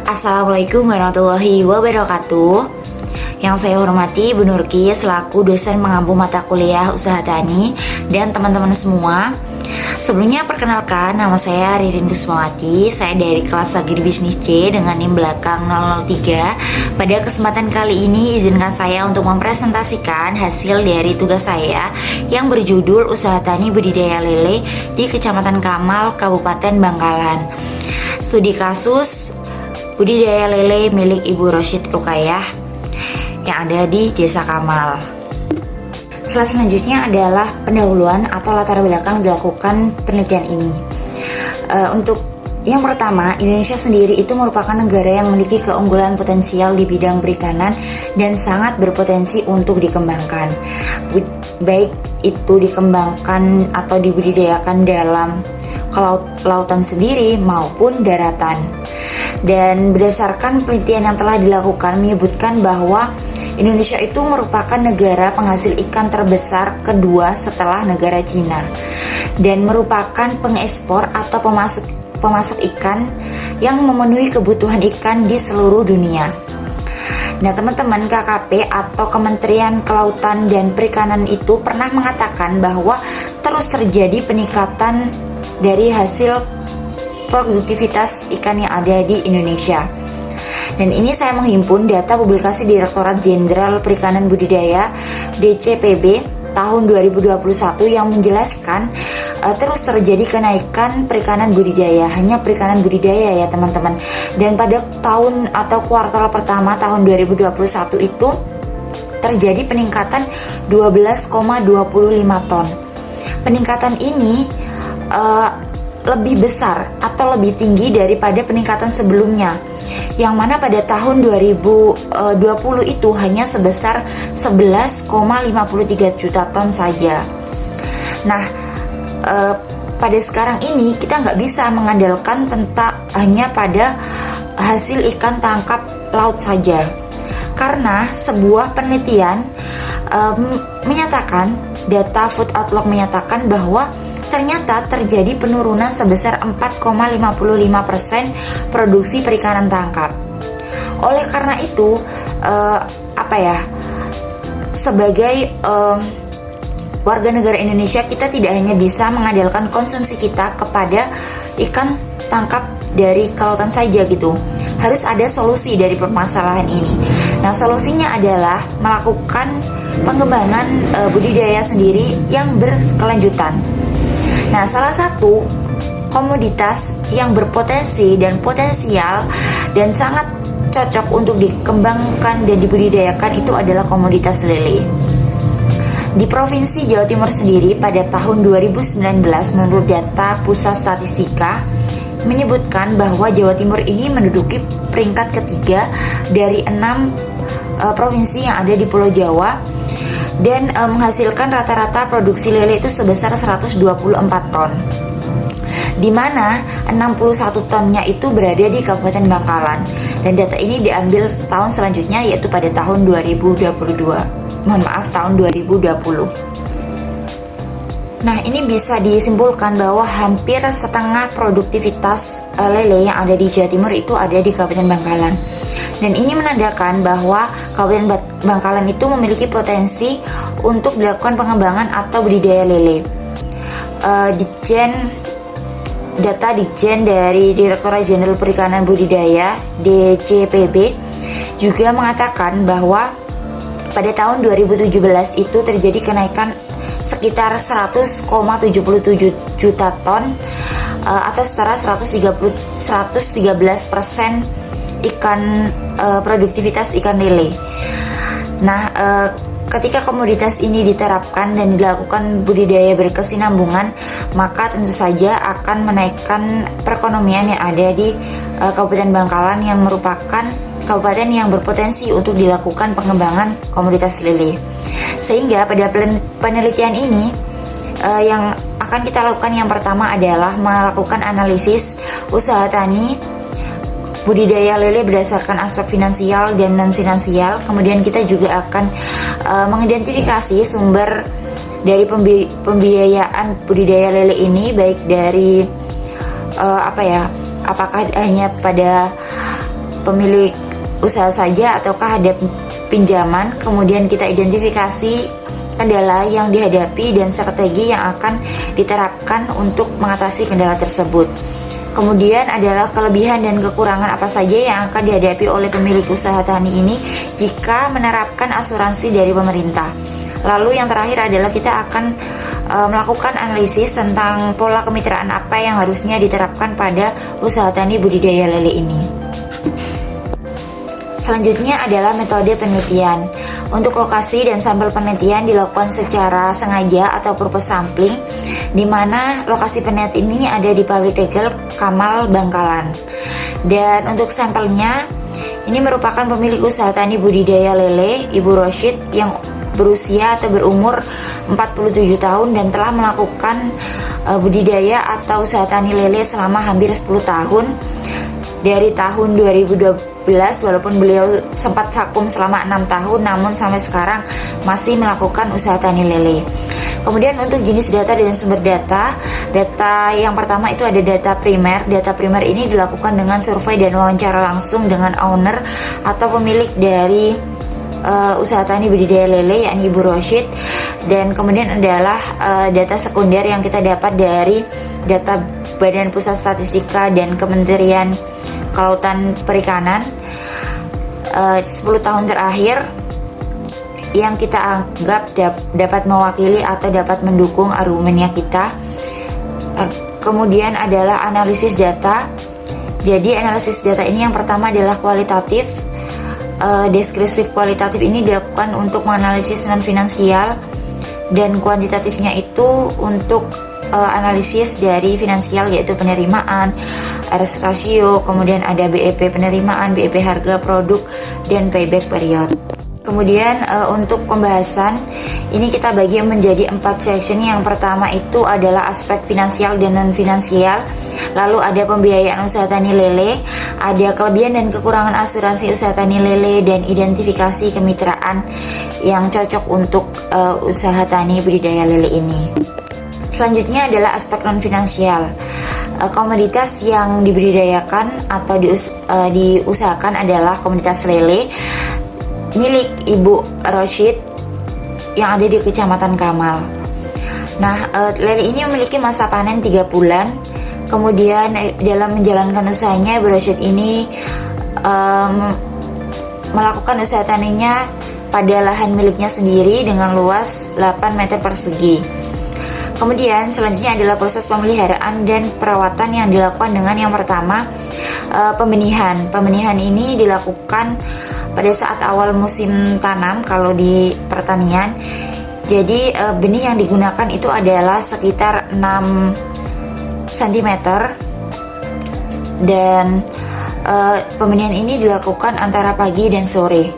Assalamualaikum warahmatullahi wabarakatuh. Yang saya hormati Bu Nurki selaku dosen mengampu mata kuliah usaha tani dan teman-teman semua. Sebelumnya perkenalkan, nama saya Ririn Kusmawati. Saya dari kelas Agribisnis C dengan NIM belakang 003. Pada kesempatan kali ini izinkan saya untuk mempresentasikan hasil dari tugas saya yang berjudul Usaha Tani Budidaya Lele di Kecamatan Kamal, Kabupaten Bangkalan. Studi kasus budidaya lele milik Ibu Rosyid Rukayah yang ada di Desa Kamal. Slide selanjutnya adalah pendahuluan atau latar belakang dilakukan penelitian ini. Untuk yang pertama, Indonesia sendiri itu merupakan negara yang memiliki keunggulan potensial di bidang perikanan dan sangat berpotensi untuk dikembangkan. Baik itu dikembangkan atau dibudidayakan dalam kelautan sendiri maupun daratan. Dan berdasarkan penelitian yang telah dilakukan menyebutkan bahwa Indonesia itu merupakan negara penghasil ikan terbesar kedua setelah negara Cina dan merupakan pengekspor atau pemasok ikan yang memenuhi kebutuhan ikan di seluruh dunia. Nah teman-teman, KKP atau Kementerian Kelautan dan Perikanan itu pernah mengatakan bahwa terus terjadi peningkatan dari hasil produktivitas ikan yang ada di Indonesia. Dan ini saya menghimpun data publikasi Direktorat Jenderal Perikanan Budidaya DCPB tahun 2021 yang menjelaskan terus terjadi kenaikan perikanan budidaya, hanya perikanan budidaya ya teman-teman. Dan pada tahun atau kuartal pertama tahun 2021 itu terjadi peningkatan 12,25 ton. Peningkatan ini lebih besar atau lebih tinggi daripada peningkatan sebelumnya, yang mana pada tahun 2020 itu hanya sebesar 11,53 juta ton saja. Nah, pada sekarang ini kita nggak bisa mengandalkan hanya pada hasil ikan tangkap laut saja, karena sebuah penelitian menyatakan, data Food Outlook menyatakan bahwa ternyata terjadi penurunan sebesar 4,55% produksi perikanan tangkap. Oleh karena itu, sebagai warga negara Indonesia, kita tidak hanya bisa mengandalkan konsumsi kita kepada ikan tangkap dari kelautan saja gitu. Harus ada solusi dari permasalahan ini. Nah, solusinya adalah melakukan pengembangan budidaya sendiri yang berkelanjutan. Nah, salah satu komoditas yang berpotensi dan potensial dan sangat cocok untuk dikembangkan dan dibudidayakan itu adalah komoditas lele. Di Provinsi Jawa Timur sendiri pada tahun 2019 menurut data Pusat Statistika menyebutkan bahwa Jawa Timur ini menduduki peringkat ketiga dari 6 provinsi yang ada di Pulau Jawa dan menghasilkan rata-rata produksi lele itu sebesar 124 ton, di mana 61 tonnya itu berada di Kabupaten Bangkalan. Dan data ini diambil tahun selanjutnya, yaitu pada tahun 2020. Nah, ini bisa disimpulkan bahwa hampir setengah produktivitas lele yang ada di Jawa Timur itu ada di Kabupaten Bangkalan. Dan ini menandakan bahwa Kabupaten Bangkalan itu memiliki potensi untuk dilakukan pengembangan atau budidaya lele. Data Ditjen dari Direktorat Jenderal Perikanan Budidaya DCPB juga mengatakan bahwa pada tahun 2017 itu terjadi kenaikan sekitar 100,77 juta ton atau setara 113% produktivitas ikan lele. Nah, ketika komoditas ini diterapkan dan dilakukan budidaya berkesinambungan, maka tentu saja akan menaikkan perekonomian yang ada di Kabupaten Bangkalan yang merupakan kabupaten yang berpotensi untuk dilakukan pengembangan komoditas lele. Sehingga pada penelitian ini yang akan kita lakukan yang pertama adalah melakukan analisis usaha tani budidaya lele berdasarkan aspek finansial dan non finansial. Kemudian kita juga akan mengidentifikasi sumber dari pembiayaan budidaya lele ini, baik dari apakah hanya pada pemilik usaha saja ataukah ada pinjaman. Kemudian kita identifikasi kendala yang dihadapi dan strategi yang akan diterapkan untuk mengatasi kendala tersebut. Kemudian adalah kelebihan dan kekurangan apa saja yang akan dihadapi oleh pemilik usaha tani ini jika menerapkan asuransi dari pemerintah. Lalu yang terakhir adalah kita akan melakukan analisis tentang pola kemitraan apa yang harusnya diterapkan pada usaha tani budidaya lele ini. Selanjutnya adalah metode penelitian. Untuk lokasi dan sampel penelitian dilakukan secara sengaja atau purpose sampling, di mana lokasi penelitian ini ada di pabrik tegel Kamal Bangkalan. Dan untuk sampelnya, ini merupakan pemilik usaha tani budidaya lele, Ibu Roshid, yang berusia atau berumur 47 tahun dan telah melakukan budidaya atau usaha tani lele selama hampir 10 tahun. Dari tahun 2012, walaupun beliau sempat vakum selama 6 tahun, namun sampai sekarang masih melakukan usaha tani lele. Kemudian untuk jenis data dan sumber data yang pertama itu ada data primer. Data primer ini dilakukan dengan survei dan wawancara langsung dengan owner atau pemilik dari usaha tani budidaya lele, yakni Ibu Roshid. Dan kemudian adalah data sekunder yang kita dapat dari data Badan Pusat Statistika dan Kementerian Kelautan Perikanan 10 tahun terakhir yang kita anggap dapat mewakili atau dapat mendukung argumennya kita. Kemudian adalah analisis data. Jadi analisis data ini yang pertama adalah kualitatif. Deskriptif kualitatif ini dilakukan untuk menganalisis non finansial, dan kuantitatifnya itu untuk analisis dari finansial, yaitu penerimaan, RS ratio, kemudian ada BEP penerimaan, BEP harga produk, dan payback period. Kemudian untuk pembahasan ini kita bagi menjadi 4 section. Yang pertama itu adalah aspek finansial dan non finansial. Lalu ada pembiayaan usaha tani lele, ada kelebihan dan kekurangan asuransi usaha tani lele, dan identifikasi kemitraan yang cocok untuk usaha tani budidaya lele ini. Selanjutnya adalah aspek non finansial. Komoditas yang dibudidayakan atau diusahakan adalah komoditas lele milik Ibu Roshid yang ada di Kecamatan Kamal. Nah, lele ini memiliki masa panen 3 bulan. Kemudian dalam menjalankan usahanya, Ibu Roshid ini melakukan usaha taninya pada lahan miliknya sendiri dengan luas 8 meter persegi. Kemudian selanjutnya adalah proses pemeliharaan dan perawatan yang dilakukan dengan yang pertama pembenihan. Pembenihan ini dilakukan pada saat awal musim tanam kalau di pertanian. Jadi benih yang digunakan itu adalah sekitar 6 cm, dan pembenihan ini dilakukan antara pagi dan sore.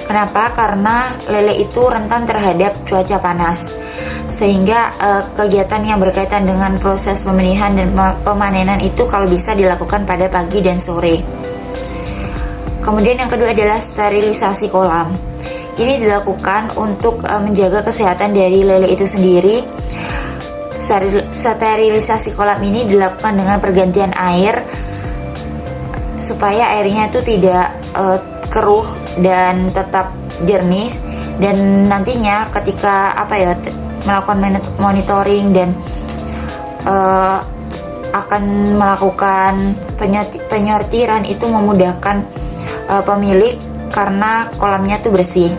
Kenapa? Karena lele itu rentan terhadap cuaca panas, sehingga kegiatan yang berkaitan dengan proses pembenihan dan pemanenan itu kalau bisa dilakukan pada pagi dan sore. Kemudian yang kedua adalah sterilisasi kolam. Ini dilakukan untuk menjaga kesehatan dari lele itu sendiri. Sterilisasi kolam ini dilakukan dengan pergantian air supaya airnya itu tidak keruh dan tetap jernih, dan nantinya ketika melakukan monitoring dan akan melakukan penyortiran itu memudahkan pemilik karena kolamnya itu bersih.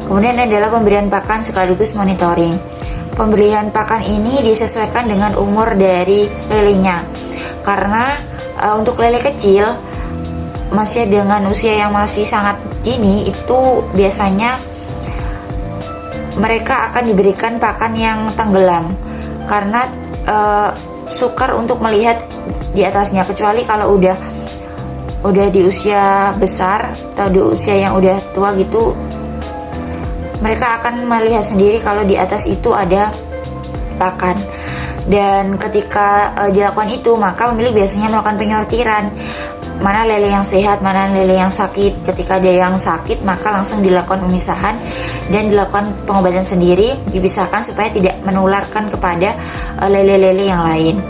Kemudian adalah pemberian pakan sekaligus monitoring. Pemberian pakan ini disesuaikan dengan umur dari lelenya, karena untuk lele kecil masih dengan usia yang masih sangat dini itu biasanya mereka akan diberikan pakan yang tenggelam karena sukar untuk melihat di atasnya, kecuali kalau udah di usia besar atau di usia yang udah tua gitu, mereka akan melihat sendiri kalau di atas itu ada pakan. Dan ketika dilakukan itu, maka pemilik biasanya melakukan penyortiran, mana lele yang sehat, mana lele yang sakit. Ketika ada yang sakit, maka langsung dilakukan pemisahan dan dilakukan pengobatan sendiri, dipisahkan supaya tidak menularkan kepada lele-lele yang lain.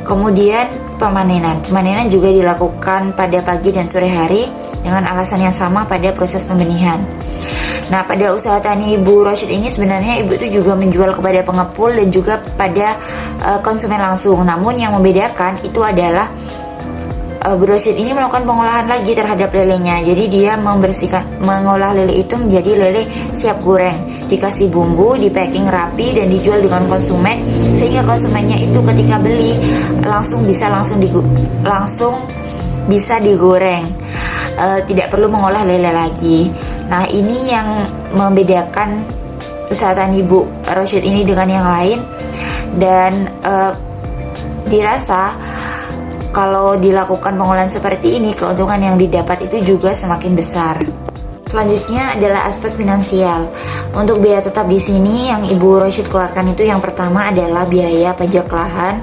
Kemudian pemanenan. Pemanenan juga dilakukan pada pagi dan sore hari dengan alasan yang sama pada proses pembenihan. Nah, pada usaha tani Ibu Rosyid ini sebenarnya Ibu itu juga menjual kepada pengepul dan juga pada konsumen langsung. Namun yang membedakan itu adalah Bu Rosyid ini melakukan pengolahan lagi terhadap lelenya. Jadi dia mengolah lele itu menjadi lele siap goreng, dikasih bumbu, di packing rapi dan dijual dengan konsumen, sehingga konsumennya itu ketika beli langsung bisa digoreng, tidak perlu mengolah lele lagi. Nah, ini yang membedakan usaha tani Bu Rosyid ini dengan yang lain, dan dirasa kalau dilakukan pengolahan seperti ini, keuntungan yang didapat itu juga semakin besar. Selanjutnya adalah aspek finansial. Untuk biaya tetap di sini yang Ibu Rosyid keluarkan itu yang pertama adalah biaya pajak lahan.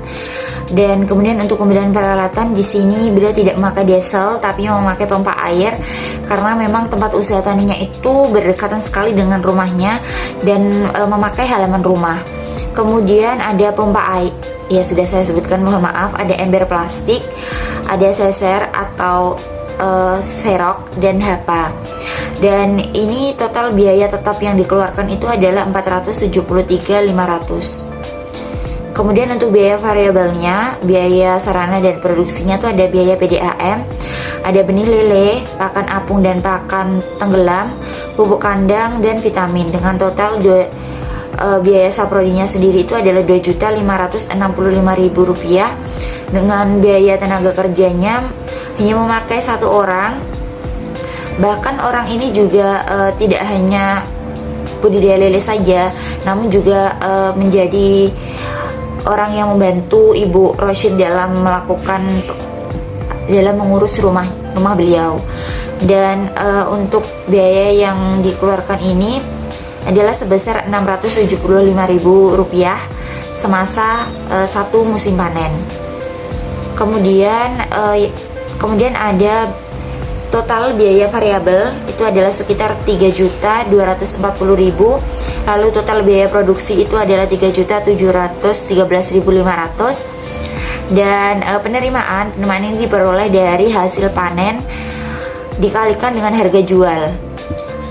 Dan kemudian untuk pembelian peralatan di sini beliau tidak memakai diesel tapi memakai pompa air karena memang tempat usaha taninya itu berdekatan sekali dengan rumahnya dan memakai halaman rumah. Kemudian ada pompa air, ya sudah saya sebutkan, mohon maaf, ada ember plastik, ada seser atau serok dan hapa. Dan ini total biaya tetap yang dikeluarkan itu adalah 473.500. Kemudian untuk biaya variabelnya, biaya sarana dan produksinya tuh ada biaya PDAM, ada benih lele, pakan apung dan pakan tenggelam, pupuk kandang dan vitamin. Dengan total biaya saprodinya sendiri itu adalah Rp2.565.000. Dengan biaya tenaga kerjanya hanya memakai 1 orang. Bahkan orang ini juga tidak hanya budidaya lele saja, namun juga menjadi orang yang membantu Ibu Rosyid dalam mengurus rumah beliau. Dan untuk biaya yang dikeluarkan ini adalah sebesar Rp675.000 semasa 1 musim panen. Kemudian ada total biaya variabel itu adalah sekitar 3.240.000. Lalu total biaya produksi itu adalah 3.713.500. Dan penerimaan ini diperoleh dari hasil panen dikalikan dengan harga jual.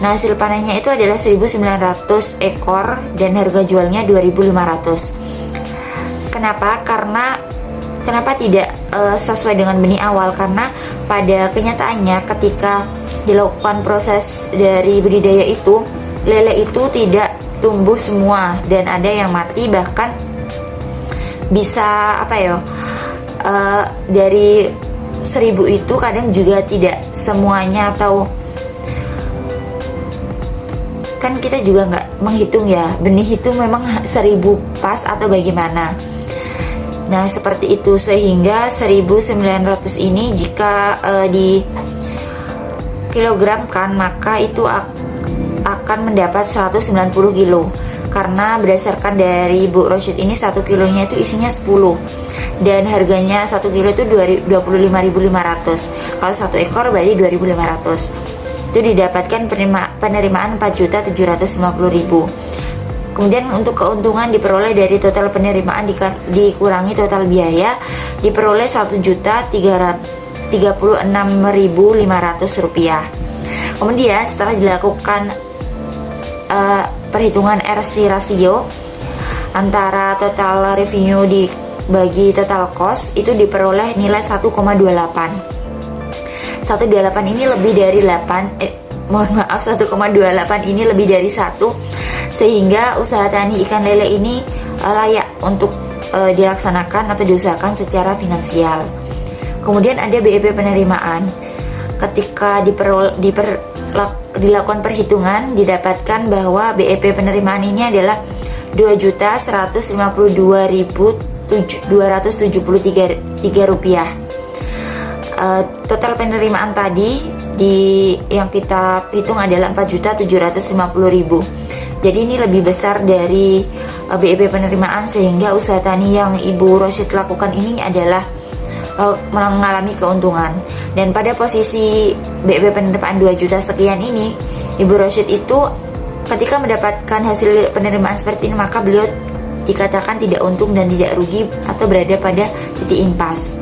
Nah, hasil panennya itu adalah 1.900 ekor dan harga jualnya 2.500. Kenapa tidak sesuai dengan benih awal? Karena pada kenyataannya ketika dilakukan proses dari budidaya itu, lele itu tidak tumbuh semua dan ada yang mati, bahkan bisa dari 1.000 itu kadang juga tidak semuanya, atau kan kita juga nggak menghitung ya, benih itu memang 1.000 pas atau bagaimana. Nah, seperti itu, sehingga 1.900 ini jika di kilogramkan maka itu akan mendapat 190 kilo. Karena berdasarkan dari Bu Rosyid ini 1 kilonya itu isinya 10 dan harganya 1 kilo itu 25.500. Kalau 1 ekor berarti 2.500. Itu didapatkan penerimaan 4.750.000. Kemudian untuk keuntungan diperoleh dari total penerimaan dikurangi total biaya, diperoleh Rp1.036.500. Kemudian setelah dilakukan perhitungan RC rasio antara total revenue dibagi total cost, itu diperoleh nilai 1,28. 1,28 ini lebih dari 1,28 ini lebih dari 1, sehingga usaha tani ikan lele ini layak untuk dilaksanakan atau diusahakan secara finansial. Kemudian ada BEP penerimaan. Ketika dilakukan perhitungan, didapatkan bahwa BEP penerimaan ini adalah Rp2.152.273. Total penerimaan tadi yang kita hitung adalah 4.750.000. Jadi ini lebih besar dari BEP penerimaan, sehingga usaha tani yang Ibu Rosyid lakukan ini adalah mengalami keuntungan. Dan pada posisi BEP penerimaan 2 juta sekian ini, Ibu Rosyid itu ketika mendapatkan hasil penerimaan seperti ini, maka beliau dikatakan tidak untung dan tidak rugi atau berada pada titik impas.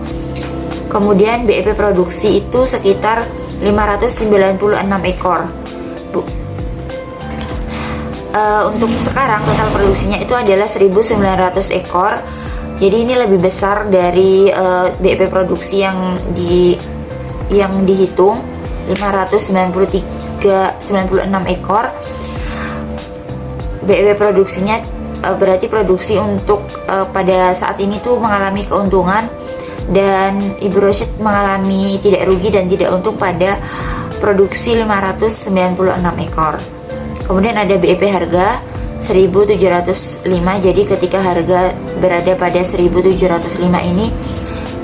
Kemudian BEP produksi itu sekitar 596 ekor. Untuk sekarang total produksinya itu adalah 1.900 ekor. Jadi ini lebih besar dari BEP produksi yang dihitung 596 ekor. BEP produksinya berarti produksi untuk pada saat ini tuh mengalami keuntungan, dan Ibu Rosyid mengalami tidak rugi dan tidak untung pada produksi 596 ekor. Kemudian ada BEP harga 1.705. Jadi ketika harga berada pada 1.705 ini,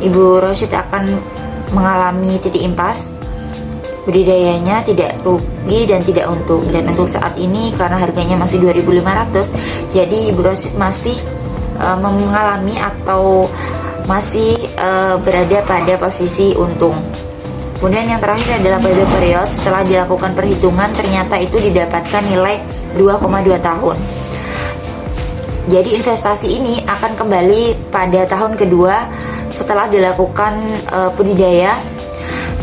Ibu Rosyid akan mengalami titik impas. Budidayanya tidak rugi dan tidak untung. Dan untuk saat ini karena harganya masih 2.500, jadi Ibu Rosyid masih mengalami atau masih berada pada posisi untung. Kemudian yang terakhir adalah payback period. Setelah dilakukan perhitungan, ternyata itu didapatkan nilai 2,2 tahun. Jadi investasi ini akan kembali pada tahun kedua setelah dilakukan budidaya.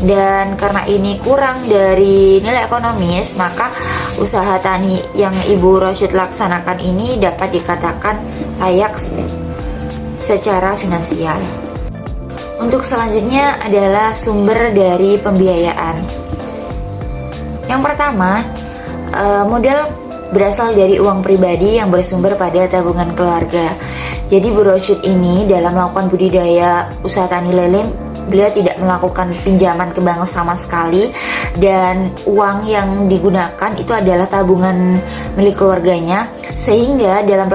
Dan karena ini kurang dari nilai ekonomis, maka usaha tani yang Ibu Rosyid laksanakan ini dapat dikatakan layak secara finansial. Untuk selanjutnya adalah sumber dari pembiayaan. Yang pertama, modal berasal dari uang pribadi yang bersumber pada tabungan keluarga. Jadi Bu Rosyid ini dalam melakukan budidaya usaha tani lele, beliau tidak melakukan pinjaman ke bank sama sekali, dan uang yang digunakan itu adalah tabungan milik keluarganya, sehingga dalam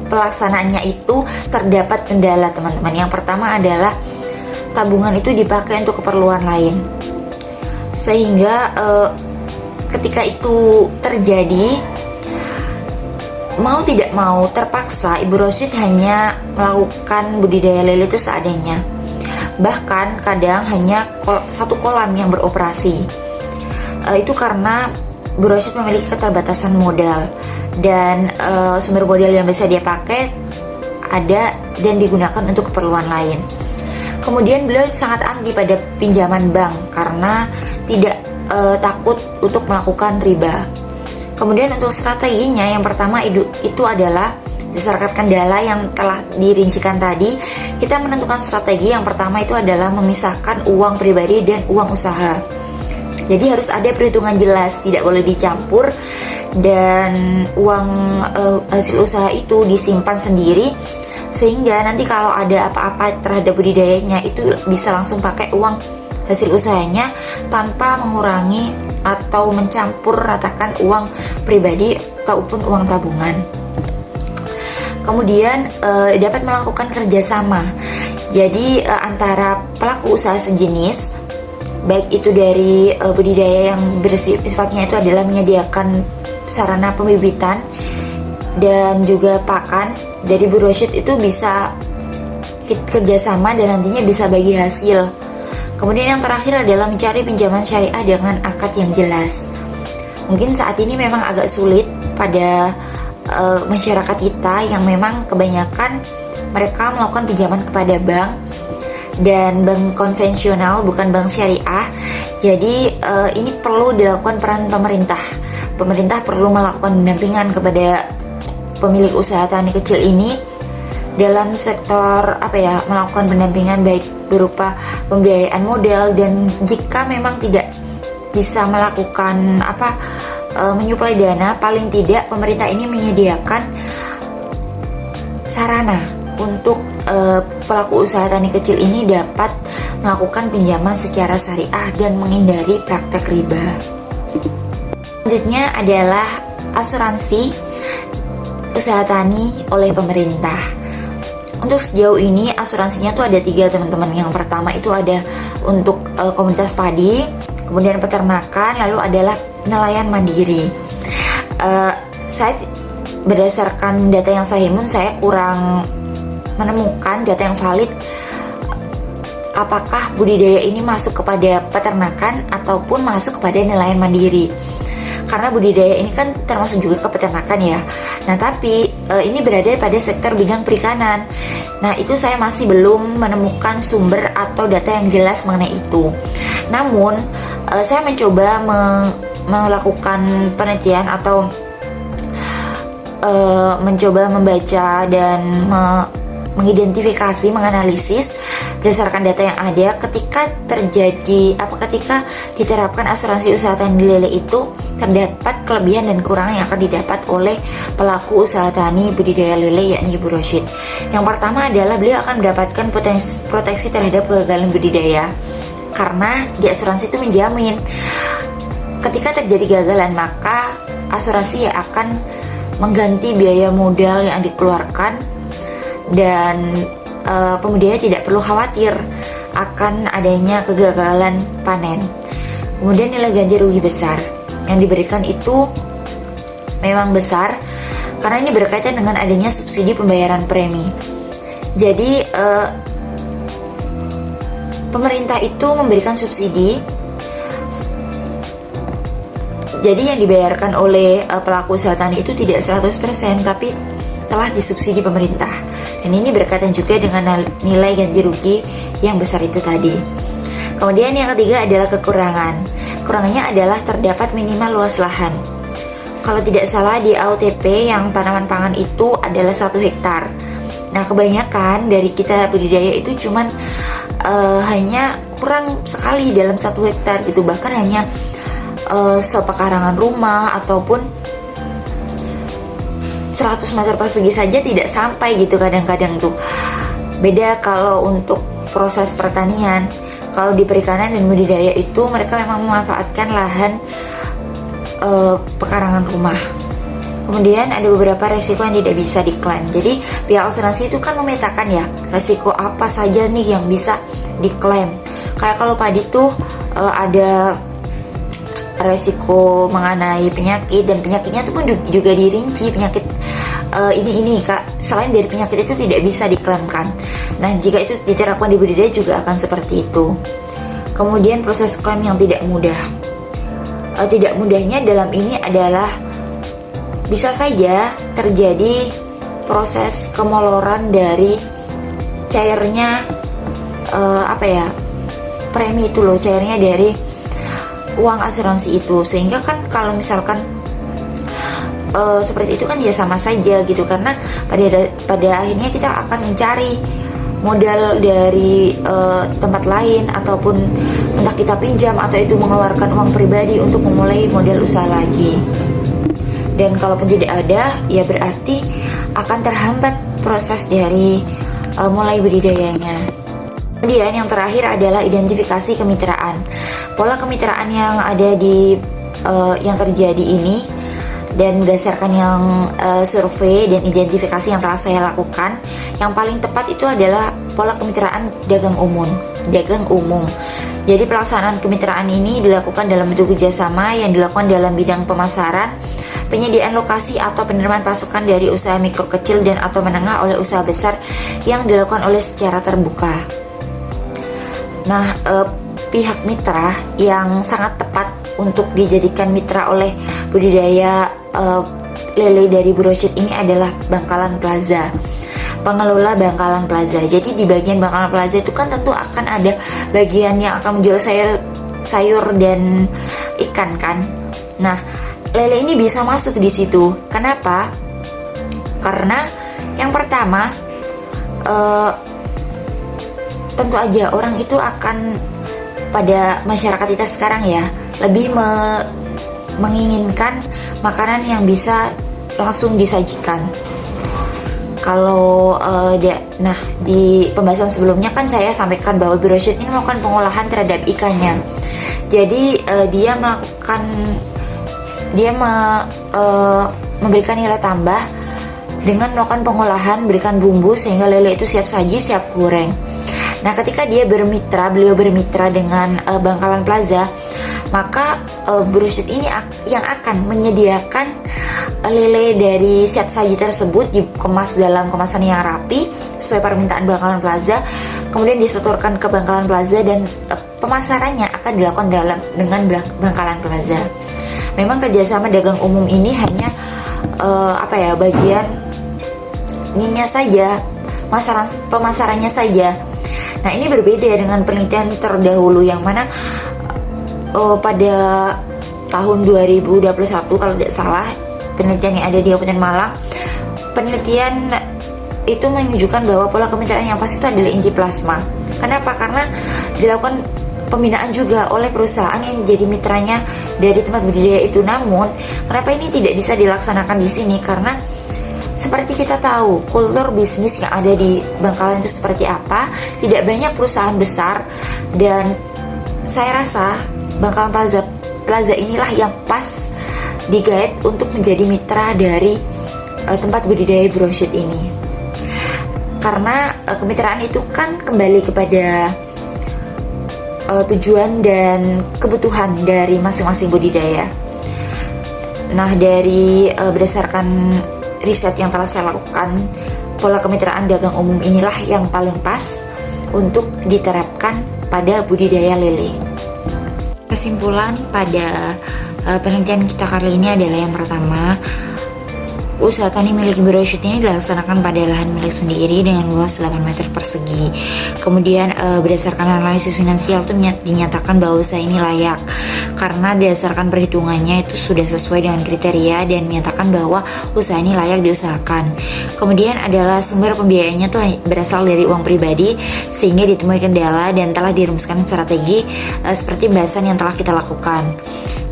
pelaksanaannya itu terdapat kendala, teman-teman. Yang pertama adalah tabungan itu dipakai untuk keperluan lain, sehingga ketika itu terjadi, mau tidak mau terpaksa Ibu Rosyid hanya melakukan budidaya lele itu seadanya. Bahkan kadang hanya satu kolam yang beroperasi. Itu karena Bu Rosyid memiliki keterbatasan modal, dan sumber modal yang bisa dia pakai ada dan digunakan untuk keperluan lain. Kemudian beliau sangat anti pada pinjaman bank karena tidak takut untuk melakukan riba. Kemudian untuk strateginya, yang pertama itu adalah berdasarkan kendala yang telah dirincikan tadi, kita menentukan strategi. Yang pertama itu adalah memisahkan uang pribadi dan uang usaha. Jadi harus ada perhitungan jelas, tidak boleh dicampur, dan uang hasil usaha itu disimpan sendiri, sehingga nanti kalau ada apa-apa terhadap budidayanya itu bisa langsung pakai uang hasil usahanya tanpa mengurangi atau mencampur ratakan uang pribadi ataupun uang tabungan. Kemudian dapat melakukan kerjasama. Jadi antara pelaku usaha sejenis, baik itu dari budidaya yang sifatnya itu adalah menyediakan sarana pembibitan dan juga pakan. Jadi Bu Rosyid itu bisa kerjasama dan nantinya bisa bagi hasil. Kemudian yang terakhir adalah mencari pinjaman syariah dengan akad yang jelas. Mungkin saat ini memang agak sulit pada masyarakat kita yang memang kebanyakan mereka melakukan pinjaman kepada bank, dan bank konvensional, bukan bank syariah. Jadi ini perlu dilakukan peran pemerintah. Pemerintah perlu melakukan pendampingan kepada pemilik usaha tani kecil ini dalam sektor melakukan pendampingan baik berupa pembiayaan modal, dan jika memang tidak bisa melakukan menyuplai dana, paling tidak pemerintah ini menyediakan sarana untuk pelaku usaha tani kecil ini dapat melakukan pinjaman secara syariah dan menghindari praktek riba. Selanjutnya adalah asuransi usaha tani oleh pemerintah. Untuk sejauh ini asuransinya tuh ada 3, teman-teman. Yang pertama itu ada untuk komunitas padi, kemudian peternakan, lalu adalah nelayan mandiri. Saya berdasarkan data yang saya himpun, saya kurang menemukan data yang valid apakah budidaya ini masuk kepada peternakan ataupun masuk kepada nelayan mandiri. Karena budidaya ini kan termasuk juga ke peternakan ya. Nah, tapi ini berada pada sektor bidang perikanan. Nah, itu saya masih belum menemukan sumber atau data yang jelas mengenai itu. Namun, saya mencoba melakukan penelitian atau mencoba membaca dan mengidentifikasi, menganalisis berdasarkan data yang ada ketika diterapkan asuransi usaha tani lele itu terdapat kelebihan dan kekurangan yang akan didapat oleh pelaku usaha tani budidaya lele, yakni Ibu Rosyid. Yang pertama adalah beliau akan mendapatkan proteksi terhadap kegagalan budidaya, karena di asuransi itu menjamin ketika terjadi kegagalan maka asuransi akan mengganti biaya modal yang dikeluarkan, dan pembudidaya tidak perlu khawatir akan adanya kegagalan panen. Kemudian nilai ganti rugi besar yang diberikan itu memang besar karena ini berkaitan dengan adanya subsidi pembayaran premi. Jadi pemerintah itu memberikan subsidi. Jadi yang dibayarkan oleh pelaku usaha tani itu tidak 100%, tapi telah disubsidi pemerintah. Dan ini berkaitan juga dengan nilai ganti rugi yang besar itu tadi. Kemudian yang ketiga adalah kekurangan. Kekurangannya adalah terdapat minimal luas lahan. Kalau tidak salah di AOTP yang tanaman pangan itu adalah 1 hektar. Nah, kebanyakan dari kita budidaya itu cuman hanya kurang sekali dalam 1 hektar gitu. Bahkan hanya sepekarangan rumah ataupun 100 meter persegi saja tidak sampai gitu kadang-kadang tuh. Beda kalau untuk proses pertanian. Kalau di perikanan dan budidaya itu mereka memang memanfaatkan lahan pekarangan rumah. Kemudian ada beberapa resiko yang tidak bisa diklaim. Jadi pihak asuransi itu kan memetakan ya resiko apa saja nih yang bisa diklaim. Kayak kalau padi tuh ada resiko mengenai penyakit, dan penyakitnya itu pun juga dirinci penyakit ini Kak. Selain dari penyakit itu tidak bisa diklaimkan. Nah, jika itu diterapkan di budidaya juga akan seperti itu. Kemudian proses klaim yang tidak mudah. Tidak mudahnya dalam ini adalah bisa saja terjadi proses kemoloran dari cairnya premi itu loh, cairnya dari uang asuransi itu, sehingga kan kalau misalkan seperti itu kan ya sama saja gitu, karena pada akhirnya kita akan mencari modal dari tempat lain, ataupun entah kita pinjam atau itu mengeluarkan uang pribadi untuk memulai modal usaha lagi. Dan kalaupun tidak ada, ya berarti akan terhambat proses dari mulai budidayanya. Kemudian yang terakhir adalah identifikasi kemitraan. Pola kemitraan yang ada di yang terjadi ini, dan berdasarkan yang survei dan identifikasi yang telah saya lakukan, yang paling tepat itu adalah pola kemitraan dagang umum. Jadi pelaksanaan kemitraan ini dilakukan dalam bentuk kerjasama yang dilakukan dalam bidang pemasaran, penyediaan lokasi atau penerimaan pasukan dari usaha mikro kecil dan atau menengah oleh usaha besar yang dilakukan oleh secara terbuka. Nah, pihak mitra yang sangat tepat untuk dijadikan mitra oleh budidaya lele dari Bu Rosyid ini adalah Bangkalan Plaza, pengelola Bangkalan Plaza. Jadi di bagian Bangkalan Plaza itu kan tentu akan ada bagian yang akan menjual sayur dan ikan kan. Nah, lele ini bisa masuk di situ. Kenapa? Karena yang pertama, tentu aja orang itu akan, pada masyarakat kita sekarang ya, lebih menginginkan makanan yang bisa langsung disajikan. Kalau di pembahasan sebelumnya kan saya sampaikan bahwa Bu Rosyid ini melakukan pengolahan terhadap ikannya. Jadi dia memberikan nilai tambah dengan melakukan pengolahan, berikan bumbu sehingga lele itu siap saji, siap goreng. Nah, ketika beliau bermitra dengan Bangkalan Plaza, maka Bu Rosyid ini yang akan menyediakan lele dari siap saji tersebut dikemas dalam kemasan yang rapi sesuai permintaan Bangkalan Plaza, kemudian disetorkan ke Bangkalan Plaza, dan pemasarannya akan dilakukan dengan Bangkalan Plaza. Memang kerjasama dagang umum ini hanya bagian ininya saja, pemasarannya saja. Nah, ini berbeda dengan penelitian terdahulu yang mana pada tahun 2021 kalau tidak salah, penelitian yang ada di Kabupaten Malang, penelitian itu menunjukkan bahwa pola kemitraan yang pas itu adalah inti plasma. Kenapa? Karena dilakukan pembinaan juga oleh perusahaan yang jadi mitranya dari tempat budidaya itu. Namun, kenapa ini tidak bisa dilaksanakan di sini? Karena seperti kita tahu, kultur bisnis yang ada di Bangkalan itu seperti apa. Tidak banyak perusahaan besar, dan saya rasa Bangkalan Plaza inilah yang pas digait untuk menjadi mitra dari tempat budidaya broadseed ini. Karena kemitraan itu kan kembali kepada tujuan dan kebutuhan dari masing-masing budidaya. Nah, dari berdasarkan riset yang telah saya lakukan, pola kemitraan dagang umum inilah yang paling pas untuk diterapkan pada budidaya lele. Kesimpulan pada penelitian kita kali ini adalah yang pertama, usaha tani milik broadseed ini dilaksanakan pada lahan milik sendiri dengan luas 8 meter persegi. Kemudian berdasarkan analisis finansial itu dinyatakan bahwa usaha ini layak karena berdasarkan perhitungannya itu sudah sesuai dengan kriteria dan menyatakan bahwa usaha ini layak diusahakan. Kemudian adalah sumber pembiayaannya tuh berasal dari uang pribadi sehingga ditemui kendala dan telah dirumuskan strategi seperti bahasan yang telah kita lakukan.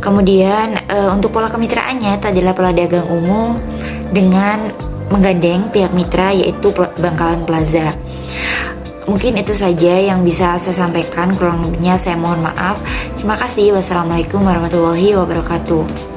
Kemudian untuk pola kemitraannya itu adalah pola dagang umum dengan menggandeng pihak mitra yaitu Bangkalan Plaza. Mungkin itu saja yang bisa saya sampaikan, kurang lebihnya saya mohon maaf. Terima kasih. Wassalamualaikum warahmatullahi wabarakatuh.